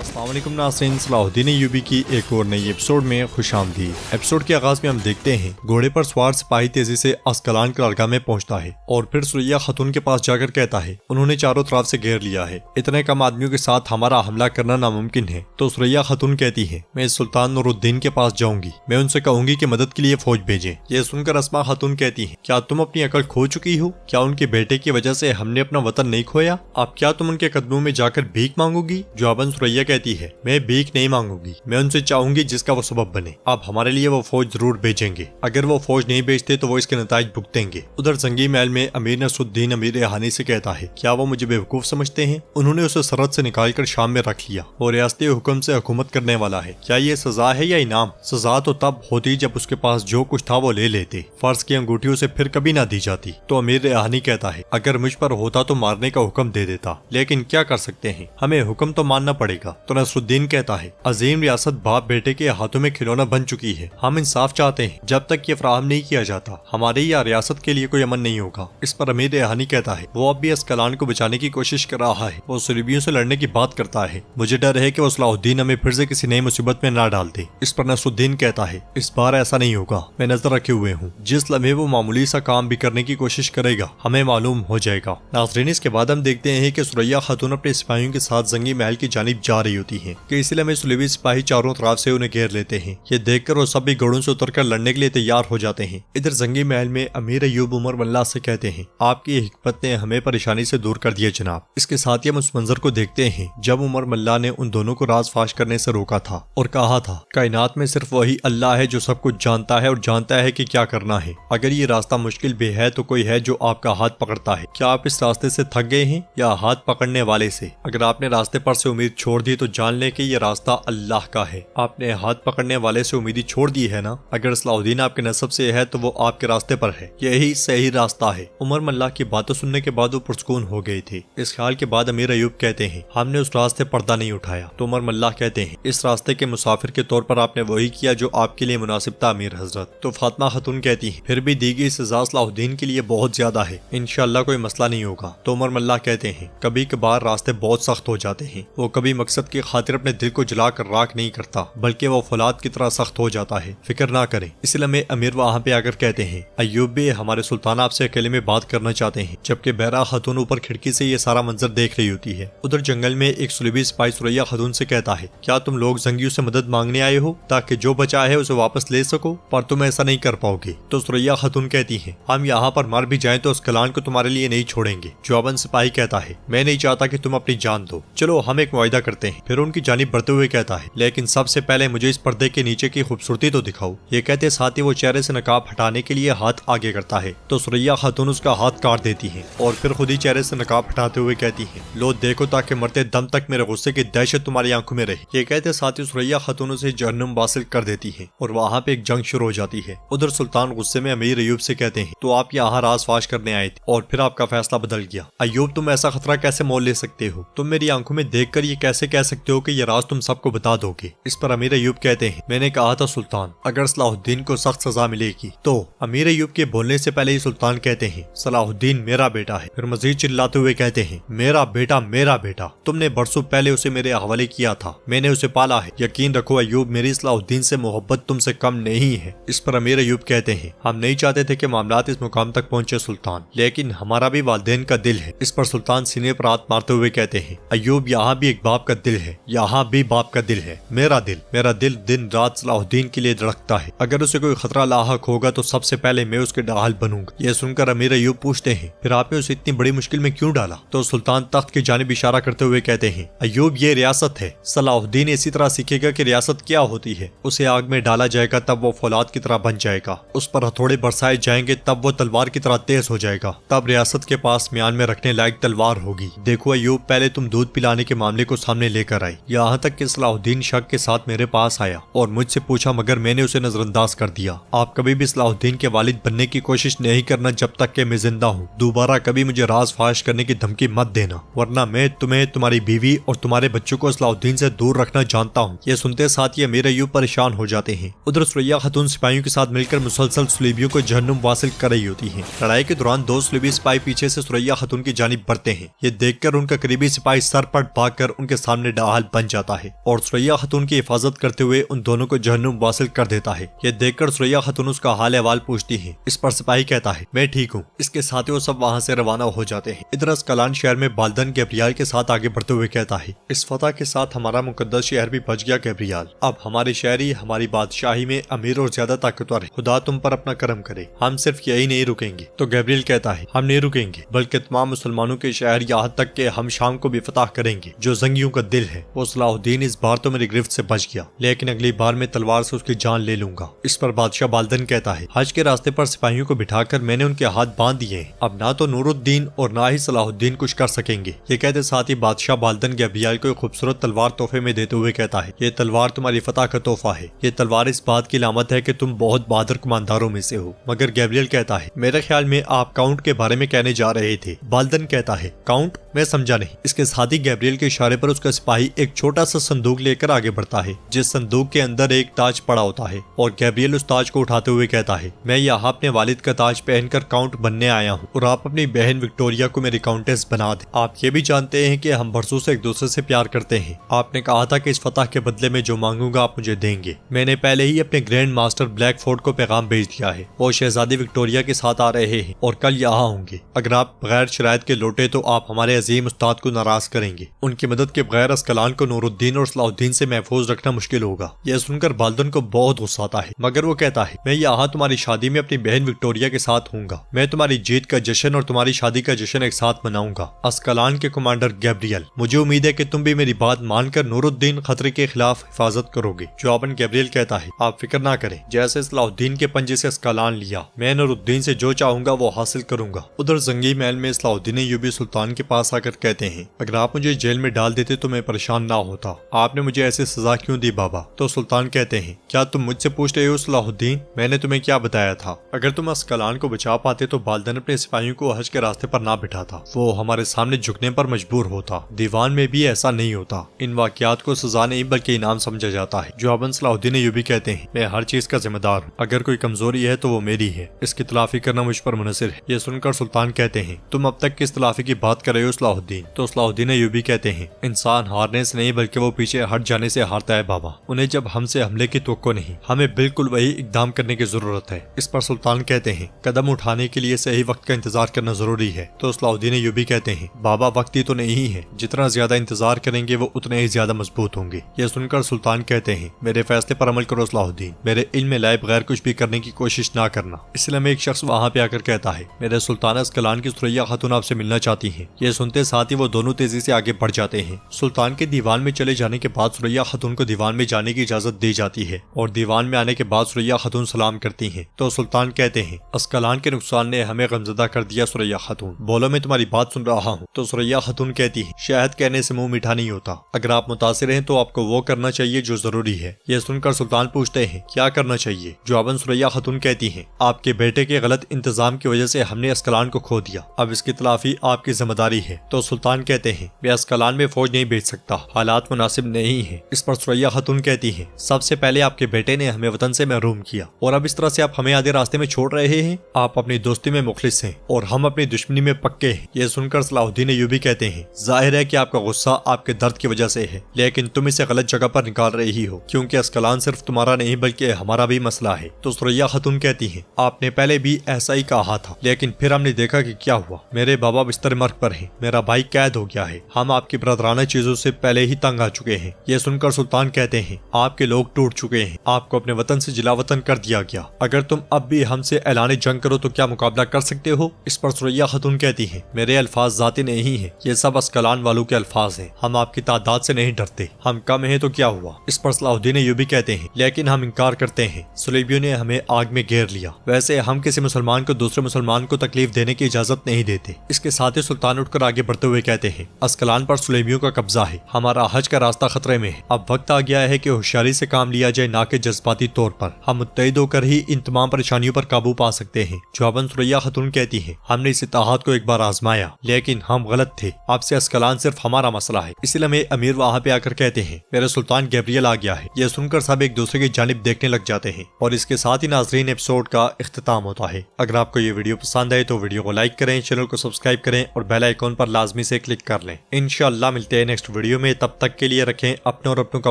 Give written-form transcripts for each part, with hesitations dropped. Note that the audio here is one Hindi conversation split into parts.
अस्सलाम वालेकुम नाज़रीन, सलाहुद्दीन अय्यूबी की एक और नई एपिसोड में खुशामदीद। एपिसोड के आगाज में हम देखते हैं घोड़े पर सवार सिपाही तेजी से अस्कलान कारगाह में पहुंचता है और फिर सुरैया खातून के पास जाकर कहता है उन्होंने चारों तरफ से घेर लिया है, इतने कम आदमियों के साथ हमारा हमला करना नामुमकिन है। तो सुरैया खातून कहती है मैं सुल्तान नूरुद्दीन के पास जाऊंगी, मैं उनसे कहूंगी कि मदद के लिए फौज भेजे। ये सुनकर अस्मा खातून कहती है क्या तुम अपनी अकल खो चुकी हो? क्या उनके बेटे की वजह से हमने अपना वतन नहीं खोया? अब क्या तुम उनके कदमों में जाकर भीख मांगोगी? जवाबन सुरैया कहती है मैं भीख नहीं मांगूंगी, मैं उनसे चाहूंगी जिसका वो सबब बने। अब हमारे लिए वो फौज जरूर भेजेंगे, अगर वो फौज नहीं भेजते तो वो इसके नताइज भुगतेंगे। उधर जंगी महल में अमीर नसरुद्दीन अमीर हानी से कहता है क्या वो मुझे बेवकूफ समझते हैं? उन्होंने उसे सरहद से निकालकर शाम में रख लिया और रियासती हुक्म से हुकूमत करने वाला है। क्या ये सजा है या इनाम? सजा तो तब होती जब उसके पास जो कुछ था वो ले लेते, फर्ज की अंगूठी उसे फिर कभी ना दी जाती। तो अमीर हानी कहता है अगर मुझ पर होता तो मारने का हुक्म दे देता, लेकिन क्या कर सकते हैं, हमें हुक्म तो मानना पड़ेगा। तो नसरुद्दीन कहता है अजीम रियासत बाप बेटे के हाथों में खिलौना बन चुकी है, हम इंसाफ चाहते हैं, जब तक ये फराहम नहीं किया जाता हमारे या रियासत के लिए कोई अमन नहीं होगा। इस पर अमीर हानी कहता है वो अब भी अस्कलान को बचाने की कोशिश कर रहा है, वो सलीबियों से लड़ने की बात करता है, मुझे डर है कि वो सलाहुद्दीन हमें फिर से किसी नई मुसीबत में ना डाल दे। इस पर नसरुद्दीन कहता है इस बार ऐसा नहीं होगा, मैं नजर रखे हुए हूँ, जिस लम्हे वो मामूली सा काम भी करने की कोशिश करेगा हमें मालूम हो जाएगा। नाज़रीन इसके बाद हम देखते हैं कि सुरैया खातून अपने सिपाहियों के साथ जंगी महल की जानिब जा रही होती है कि इस लम्हे सलीबी सिपाही चारों तरफ से उन्हें घेर लेते हैं। ये देखकर वो सभी घोड़ों से उतरकर लड़ने के लिए तैयार हो जाते हैं। इधर जंगी महल में अमीर अय्यूब उमर मल्ला से कहते हैं आपकी हिकमत ने हमें परेशानी से दूर कर दिया जनाब। इसके साथ ही हम उस मंजर को देखते हैं जब उमर मल्ला ने उन दोनों को राज फाश करने से रोका था और कहा था कायनात में सिर्फ वही अल्लाह है जो सब कुछ जानता है और जानता है कि क्या करना है। अगर ये रास्ता मुश्किल भी है तो कोई है जो आपका हाथ पकड़ता है। क्या आप इस रास्ते से थक गए हैं या हाथ पकड़ने वाले से? अगर आपने रास्ते पर से उम्मीद छोड़ दी तो जान ले कि ये रास्ता अल्लाह का है। आपने हाथ पकड़ने वाले से उम्मीद छोड़ दी है ना? अगर सलाहुद्दीन आपके नसब से है तो वो आपके रास्ते पर है, यही सही रास्ता है। उमर मल्ला की बातें सुनने के बाद वो पुरसकून हो गए थे। इस ख्याल के बाद अमीर अय्यूब कहते हैं हमने उस रास्ते पर्दा नहीं उठाया। तो उमर मल्ला कहते हैं इस रास्ते के मुसाफिर के तौर पर आपने वही किया जो आपके लिए मुनासिब था अमीर हजरत। तो फातिमा खातून कहती है फिर भी दी गई सजा सलाहुद्दीन के लिए बहुत ज्यादा है, इंशाअल्लाह कोई मसला नहीं होगा। तो उमर मल्ला कहते हैं कभी कभार रास्ते बहुत सख्त हो जाते हैं, वो कभी मकसद की खातिर अपने दिल को जलाकर राख नहीं करता बल्कि वो फौलाद की तरह सख्त हो जाता है, फिक्र ना करें। इसलिए में अमीर वहाँ पे आकर कहते हैं अय्यूब भी हमारे सुल्तान आपसे अकेले में बात करना चाहते हैं, जबकि बहरा खातून ऊपर खिड़की से ये सारा मंजर देख रही होती है। उधर जंगल में एक सुलभी सिपाही सुरैया खातून से कहता है क्या तुम लोग जंगियों से मदद मांगने आए हो ताकि जो बचा है उसे वापस ले सको, पर तुम ऐसा नहीं कर पाओगे। तो सुरैया खातून कहती है हम यहाँ पर मर भी जाएं तो अस्कलान को तुम्हारे लिए नहीं छोड़ेंगे। जवाबन सिपाही कहता है मैं नहीं चाहता कि तुम अपनी जान दो, चलो हम एक मुआहिदा करते हैं। फिर उनकी जानिब बढ़ते हुए कहता है लेकिन सबसे पहले मुझे इस पर्दे के नीचे की खूबसूरती तो दिखाओ। ये कहते साथ ही वो चेहरे से नकाब हटाने के लिए हाथ आगे करता है तो सुरैया खातून उसका हाथ काट देती है और फिर खुद ही चेहरे से नकाब हटाते हुए कहती है लो देखो ताकि मरते दम तक मेरे गुस्से की दहशत तुम्हारी आंखों में रहे। ये कहते साथ ही सुरैया खातून उसे जहन्नुम वासिल कर देती है और वहाँ पे एक जंग शुरू हो जाती है। उधर सुल्तान गुस्से में अमीर अय्यूब से कहते हैं तो आप यहाँ राज फाश करने आए थे और फिर आपका फैसला बदल गया। अय्यूब तुम ऐसा खतरा कैसे मोल ले सकते हो? तुम मेरी आंखों में देख कर ये कैसे कह सकते हो कि ये राज तुम सबको बता दोगे? इस पर अमीर अय्यूब कहते हैं मैंने कहा था सुल्तान अगर सलाहुद्दीन को सख्त सजा मिलेगी तो। अमीर अय्यूब के बोलने से पहले ही सुल्तान कहते हैं सलाहुद्दीन मेरा बेटा है। फिर मजीद चिल्लाते हुए कहते हैं मेरा बेटा, तुमने बरसों पहले उसे मेरे हवाले किया था, मैंने उसे पाला है। यकीन रखो अय्यूब मेरी सलाहुद्दीन से मोहब्बत तुमसे कम नहीं है। इस पर अमीर अय्यूब कहते हैं हम नहीं चाहते थे कि मामलात इस मुकाम तक पहुंचे सुल्तान, लेकिन हमारा भी वालिदैन का दिल है। इस पर सुल्तान सीने पर हाथ मारते हुए कहते हैं अय्यूब यहाँ भी एक बाप का दिल है, यहाँ भी बाप का दिल है। मेरा दिल दिन रात सलाहुद्दीन के लिए धड़कता है, अगर उसे कोई खतरा लाहक होगा तो सबसे पहले मैं उसके ढाल बनूंगा। यह सुनकर अमीर अय्यूब पूछते हैं फिर आपने उसे इतनी बड़ी मुश्किल में क्यों डाला? तो सुल्तान तख्त की जानिब इशारा करते हुए कहते हैं अय्यूब ये रियासत है, सलाहुद्दीन इसी तरह सीखेगा कि रियासत क्या होती है। उसे आग में डाला जाएगा तब वो फौलाद की तरह बन जाएगा, उस पर हथौड़े बरसाए जाएंगे तब वो तलवार की तरह तेज हो जाएगा, तब रियासत के पास म्यान में रखने लायक तलवार होगी। देखो अय्यूब पहले तुम दूध पिलाने के मामले को सामने लेकर आए, यहाँ तक कि सलाहुद्दीन शक के साथ मेरे पास आया और मुझसे पूछा मगर मैंने उसे नजरअंदाज कर दिया। आप कभी भी सलाहुद्दीन के वालिद बनने की कोशिश नहीं करना जब तक कि मैं जिंदा हूँ। दोबारा कभी मुझे राज फाश करने की धमकी मत देना, वरना मैं तुम्हें, तुम्हारी बीवी और तुम्हारे बच्चों को सलाहुद्दीन से दूर रखना जानता हूँ। ये सुनते साथ ही अमीर अय्यूब परेशान हो जाते हैं। उधर सुरैया खातून सिपाहियों के साथ मिलकर मुसलसल सलीबियों को जहन्नुम वासिल कर रही होती है। लड़ाई के दौरान दो सलीबी सिपाही पीछे से सुरैया खातून की जानिब बढ़ते हैं। ये देखकर उनका करीबी सिपाही सर पर भागकर उनके सामने ढाल बन जाता है और सुरैया खातून की हिफाजत करते हुए उन दोनों को जहन्नुम वासिल कर देता है। ये देखकर सुरैया खातून उसका हाल अहवाल पूछती है। इस पर सिपाही कहता है मैं ठीक हूँ। इसके साथ ही वो सब वहाँ से रवाना हो जाते हैं। इधर अस्कलान शहर में बाल्दन गैब्रियल के साथ आगे बढ़ते हुए कहता है इस फतह के साथ हमारा मुकद्दस शहर भी बच गया गैब्रियल। अब हमारे शहरी हमारी बादशाही में अमीर और ज्यादा ताकतवर है। खुदा तुम पर अपना करम करे, हम सिर्फ यही नहीं रुकेंगे। तो गैब्रियल कहता है हम नहीं रुकेंगे बल्कि तमाम मुसलमानों के शहर यहाँ तक के हम शाम को भी फतह करेंगे। जो जंगियों का दिल है वो सलाहुद्दीन इस बार तो मेरी गिरफ्त से बच गया, लेकिन अगली बार मैं तलवार से उसकी जान ले लूंगा। इस पर बादशाह बाल्दन कहता है हज के रास्ते पर सिपाहियों को बिठाकर मैंने उनके हाथ बांध दिए हैं, अब ना तो नूरुद्दीन और ना ही सलाहुद्दीन कुछ कर सकेंगे। ये कहते साथ ही बादशाह बाल्दन गैब्रियल को एक खूबसूरत तलवार तोहफे में देते हुए कहता है ये तलवार तुम्हारी फतह का तोहफा है। ये तलवार इस बात की अलामत है कि तुम बहुत बहादुर कमांडरों में से हो। मगर गैब्रियल कहता है मेरे ख्याल में आप काउंट के बारे में कहने जा रहे थे। बाल्दन कहता है काउंट? मैं समझा नहीं। इसके साथ ही गैब्रियल के इशारे पर उसका सिपाही एक छोटा सा संदूक लेकर आगे बढ़ता है, जिस संदूक के अंदर एक ताज पड़ा होता है और गैब्रियल उस ताज को उठाते हुए कहता है मैं यहाँ अपने वालिद का ताज पहनकर काउंट बनने आया हूँ और आप अपनी बहन विक्टोरिया को मेरी काउंटेस बना दें। आप ये भी जानते हैं कि हम बरसों से एक दूसरे से प्यार करते हैं। आपने कहा था कि इस फतह के बदले में जो मांगूंगा आप मुझे देंगे। मैंने पहले ही अपने ग्रैंड मास्टर ब्लैकफोर्ड को पैगाम भेज दिया है, वो शहजादी विक्टोरिया के साथ आ रहे हैं और कल यहाँ होंगे। अगर आप बगैर शरायत के लौटे तो आप हमारे अजीम उस्ताद को नाराज करेंगे। उनकी मदद के बगैर अस्कलान को नूरुद्दीन और सलाहुद्दीन से महफूज रखना मुश्किल होगा। यह सुनकर बाल्दन को बहुत गुस्सा आता है, मगर वो कहता है मैं यहाँ तुम्हारी शादी में अपनी बहन विक्टोरिया के साथ हूँगा। मैं तुम्हारी जीत का जश्न और तुम्हारी शादी का जश्न एक साथ मनाऊंगा। अस्कलान के कमांडर गैब्रियल, मुझे उम्मीद है कि तुम भी मेरी बात मानकर नूरुद्दीन खतरे के खिलाफ हिफाजत करोगे। जवाबन गैब्रियल कहता है आप फिक्र ना करें, जैसे सलाहुद्दीन के पंजे से अस्कलान लिया, मैं नूरुद्दीन से जो चाहूंगा वो हासिल करूंगा। उधर जंगी महल में सलाहुद्दीन यूबी सुल्तान के पास आकर कहते हैं अगर आप मुझे जेल में डाल देते तो मैं परेशान ना होता। आपने मुझे ऐसी सजा क्यों दी बाबा? तो सुल्तान कहते हैं क्या तुम मुझसे पूछ रहे हो सलाहुद्दीन? मैंने तुम्हें क्या बताया था? अगर तुम अस्कलान को बचा पाते तो बाल्दन अपने सिपाहियों को हज के रास्ते पर ना बिठाता, वो हमारे सामने झुकने पर मजबूर होता। दीवान में भी ऐसा नहीं होता। इन वाकयात को सजा नहीं बल्कि इनाम समझा जाता है। जवाबन सलाहुद्दीन यूबी कहते हैं मैं हर चीज का जिम्मेदार हूँ, अगर कोई कमजोरी है तो वो मेरी है, इसकी तलाफी करना मुझ पर मुनसिर है। ये सुनकर सुल्तान कहते हैं तुम अब तक किस तलाफी की बात कर रहे हो सलाहुद्दीन? तो सलाहुद्दीन यूबी कहते हैं इंसान हारने से नहीं बल्कि वो पीछे हट जाने से हारता है बाबा। उन्हें जब हमसे हमले की तवक्को नहीं, हमें बिल्कुल वही इकदाम करने की जरूरत है। इस पर सुल्तान कहते हैं कदम उठाने के लिए सही वक्त का इंतजार करना जरूरी है। तो सलाहुद्दीन यूबी कहते हैं बाबा वक्त ही तो नहीं है, जितना ज्यादा इंतजार करेंगे वो उतने ही ज्यादा मजबूत होंगे। यह सुनकर सुल्तान कहते हैं मेरे फैसले पर अमल करो सलाहुद्दीन, मेरे इल्म में लाए बगैर कुछ भी करने की कोशिश ना करना। इसलिए में एक शख्स वहाँ पे आकर कहता है मेरे सुल्तान अस्कलान की सुरैया खातून आपसे मिलना चाहती है। यह सुनते साथ ही वो दोनों तेजी से आगे बढ़ जाते हैं। सुल्तान के दीवान में चले जाने के बाद सुरैया खातून को दीवान में जाने की इजाजत दी जाती है और दीवान में आने के बाद सुरैया खातून सलाम करती हैं। तो सुल्तान कहते हैं अस्कलान के नुकसान ने हमें गमजदा कर दिया सुरैया खातून, बोलो मैं तुम्हारी बात सुन रहा हूँ। तो सुरैया खातून कहती है शहद कहने से मुंह मीठा नहीं होता, अगर आप मुतासिर हैं तो आपको वो करना चाहिए जो जरूरी है। यह सुनकर सुल्तान पूछते हैं क्या करना चाहिए? जवाबन सुरैया खातून कहती है आपके बेटे के गलत इंतजाम की वजह से हमने अस्कलान को खो दिया, अब इसकी तलाफी आपकी जिम्मेदारी है। तो सुल्तान कहते हैं मैं अस्कलान में फौज नहीं भेज सकता, हालात मुनासिब नहीं है। इस पर सुरैया खातून कहती है सबसे पहले आपके बेटे ने हमें वतन से महरूम किया और अब इस तरह से आप हमें आधे रास्ते में छोड़ रहे हैं। आप अपनी दोस्ती में मुखलिस हैं और हम अपनी दुश्मनी में पक्के हैं। यह सुनकर सलाहुद्दीन यूबी कहते हैं जाहिर है कि आपका गुस्सा आपके दर्द की वजह से है, लेकिन तुम इसे गलत जगह पर निकाल रही हो, क्योंकि अस्कलान सिर्फ तुम्हारा नहीं बल्कि हमारा भी मसला है। तो सुरैया खातून कहती है आपने पहले भी ऐसा ही कहा था, लेकिन फिर हमने देखा कि क्या हुआ। मेरे बाबा बिस्तर मर्ग पर हैं, मेरा भाई कैद हो गया है, हम आपकी बरदराना चीजों से पहले ही तंग आ चुके हैं। यह सुनकर सुल्तान कहते हैं आपके लोग टूट चुके हैं, आपको अपने वतन से जिला वतन कर दिया गया, अगर तुम अब भी हमसे ऐलान जंग करो तो क्या मुकाबला कर सकते हो? इस पर सुरैया खातून कहती है मेरे अल्फाज जाती नहीं है, ये सब अस्कलान वालों के अल्फाज हैं, हम आपकी तादाद से नहीं डरते, हम कम हैं तो क्या हुआ? इस पर सलाहुद्दीन यूबी कहते हैं लेकिन हम इनकार करते हैं, सुलेबियों ने हमें आग में घेर लिया, वैसे हम किसी मुसलमान को दूसरे मुसलमान को तकलीफ देने की इजाजत नहीं देते। इसके साथ ही सुल्तान उठकर आगे बढ़ते हुए कहते हैं अस्कलान पर सुलेबियों का कब्जा है, हमारा हज का रास्ता खतरे में है, अब वक्त आ गया है कि होशियारी से काम लिया जाए, ना कि जज्बाती तौर पर। हम मुत्तहिद होकर ही इन तमाम परेशानियों पर काबू पा सकते हैं। जवाबन सुरैया खातून कहती है हमने इस इत्तेहाद को एक बार आजमाया लेकिन हम गलत थे, आपसे अस्कलान सिर्फ हमारा मसला है। इसलिए में अमीर वहाँ पे आकर कहते हैं मेरे सुल्तान गैब्रियल आ गया है। यह सुनकर सब एक दूसरे की जानिब देखने लग जाते हैं और इसके साथ ही नाज़रीन एपिसोड का इख्तिताम होता है। अगर आपको ये वीडियो पसंद आए तो वीडियो को लाइक करें, चैनल को सब्सक्राइब करें और बेल आइकॉन पर पर लाजमी से क्लिक कर लें। इंशाअल्लाह मिलते हैं नेक्स्ट वीडियो में, तब तक के लिए रखें अपने और अपनों का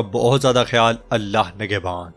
बहुत ज्यादा ख्याल। अल्लाह निगहबान।